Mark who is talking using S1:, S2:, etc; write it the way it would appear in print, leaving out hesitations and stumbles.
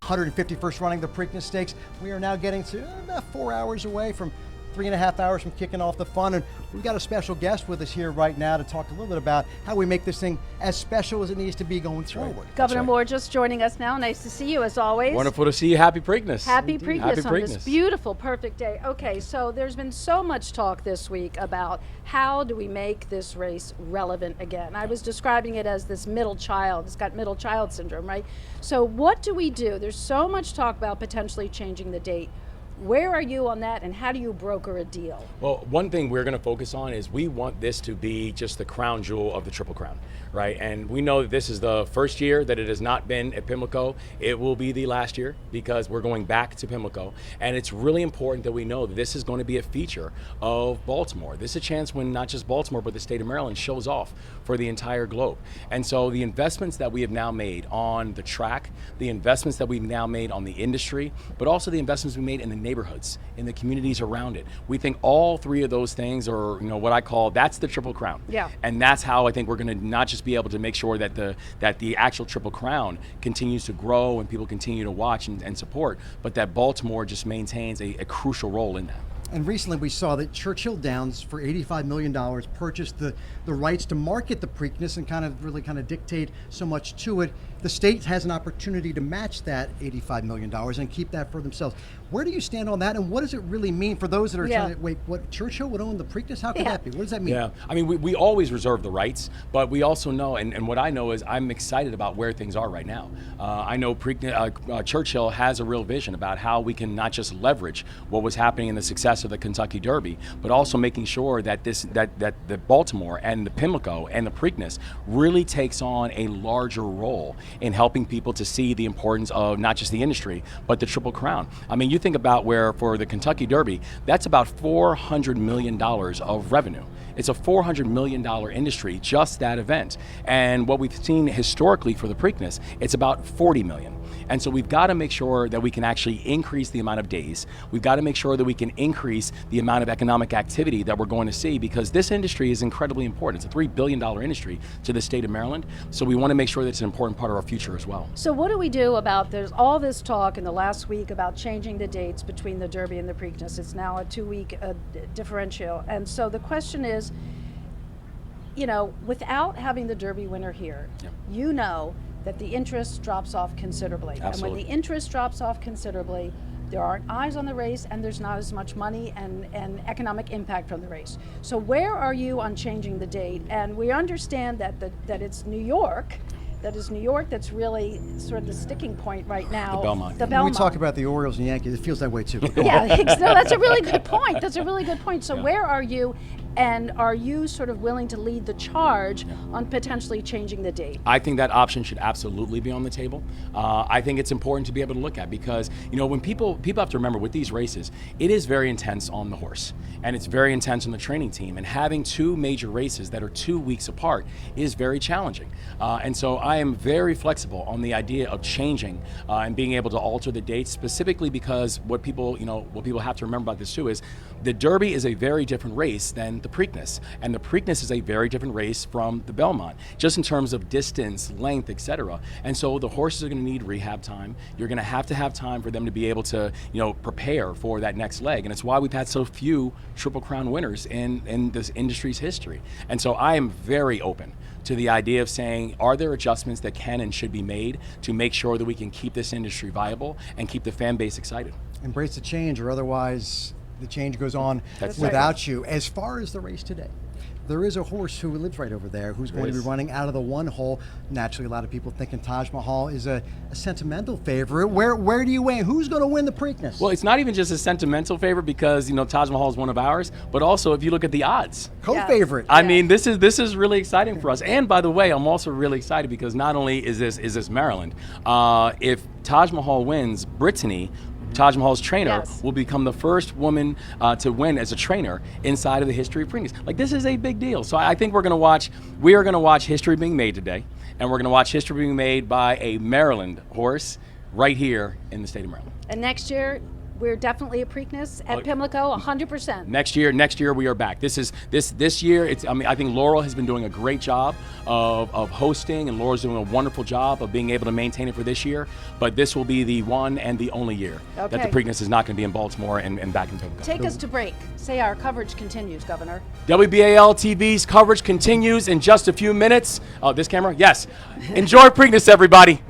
S1: 151st running the Preakness Stakes. We are now getting to about 4 hours away from 3.5 hours from kicking off the fun, and we've got a special guest with us here right now to talk a little bit about how we make this thing as special as it needs to be going forward.
S2: Governor Moore just joining us now. Nice to see you as always.
S3: Wonderful to see you. Happy Preakness.
S2: Happy Preakness
S3: Happy
S2: on
S3: Preakness.
S2: this beautiful, perfect day. Okay, so there's been so much talk this week about how do we make this race relevant again. I was describing it as this middle child. It's got middle child syndrome, right? So what do we do? There's so much talk about potentially changing the date. Where are you on that, and how do you broker a deal?
S3: Well, one thing we're going to focus on is we want this to be just the crown jewel of the Triple Crown, right? And we know that this is the first year that it has not been at Pimlico. It will be the last year because we're going back to Pimlico. And it's really important that we know that this is going to be a feature of Baltimore. This is a chance when not just Baltimore, but the state of Maryland shows off for the entire globe. And so the investments that we have now made on the track, the investments that we've now made on the industry, but also the investments we made in the neighborhoods, in the communities around it. We think all three of those things are, what I call, that's the Triple Crown.
S2: Yeah.
S3: And that's how I think we're going to not just be able to make sure that the actual Triple Crown continues to grow and people continue to watch and support, but that Baltimore just maintains a crucial role in that.
S1: And recently we saw that Churchill Downs, for $85 million, purchased the rights to market the Preakness and really dictate so much to it. The state has an opportunity to match that $85 million and keep that for themselves. Where do you stand on that, and what does it really mean for those that are trying to, wait, what, Churchill would own the Preakness? How could that be? What does that mean?
S3: Yeah, I mean, we always reserve the rights, but we also know, and what I know is I'm excited about where things are right now. I know Churchill has a real vision about how we can not just leverage what was happening in the success of the Kentucky Derby, but also making sure that the Baltimore and the Pimlico and the Preakness really takes on a larger role in helping people to see the importance of not just the industry, but the Triple Crown. I mean, you think about where for the Kentucky Derby, that's about $400 million of revenue. It's a $400 million industry, just that event. And what we've seen historically for the Preakness, it's about $40 million. And so we've got to make sure that we can actually increase the amount of days. We've got to make sure that we can increase the amount of economic activity that we're going to see, because this industry is incredibly important. It's a $3 billion industry to the state of Maryland. So we want to make sure that it's an important part of our future as well.
S2: So what do we do about, there's all this talk in the last week about changing the dates between the Derby and the Preakness. It's now a 2-week differential. And so the question is, without having the Derby winner here, that the interest drops off considerably.
S3: Absolutely.
S2: And when the interest drops off considerably, there aren't eyes on the race, and there's not as much money and economic impact from the race. So where are you on changing the date? And we understand that it's New York. That is New York that's really sort of the sticking point right now.
S3: The Belmont.
S1: When we talk about the Orioles and Yankees, it feels that way too.
S2: Yeah, no, that's a really good point. That's a really good point. So where are you, and are you sort of willing to lead the charge on potentially changing the date?
S3: I think that option should absolutely be on the table. I think it's important to be able to look at, because when people have to remember with these races, it is very intense on the horse, and it's very intense on the training team, and having two major races that are 2 weeks apart is very challenging. And so I am very flexible on the idea of changing and being able to alter the dates, specifically because what people have to remember about this too is the Derby is a very different race than the Preakness, and the Preakness is a very different race from the Belmont, just in terms of distance, length, etc. And so the horses are going to need rehab time. You're going to have time for them to be able to, prepare for that next leg, and it's why we've had so few Triple Crown winners in this industry's history. And so I am very open to the idea of saying, are there adjustments that can and should be made to make sure that we can keep this industry viable and keep the fan base excited?
S1: Embrace the change, or otherwise the change goes on without you. As far as the race today, there is a horse who lives right over there who's going to be running out of the 1 hole. Naturally, a lot of people thinking Taj Mahal is a sentimental favorite. Where do you weigh? Who's going to win the Preakness?
S3: Well, it's not even just a sentimental favorite, because Taj Mahal is one of ours, but also if you look at the odds,
S1: co-favorite.
S3: I mean, this is really exciting for us. And by the way, I'm also really excited because not only is this Maryland, if Taj Mahal wins, Brittany, Taj Mahal's trainer, will become the first woman to win as a trainer inside of the history of Preakness. Like, this is a big deal. So I think we are going to watch history being made today, and we're going to watch history being made by a Maryland horse right here in the state of Maryland.
S2: And next year, we're definitely a Preakness at Pimlico, 100%.
S3: Next year we are back. This year. I think Laurel has been doing a great job of hosting, and Laurel's doing a wonderful job of being able to maintain it for this year. But this will be the one and the only year that the Preakness is not going to be in Baltimore and back in Pimlico.
S2: Take us to break. Say our coverage continues, Governor.
S3: WBAL-TV's coverage continues in just a few minutes. Oh, this camera? Yes. Enjoy Preakness, everybody.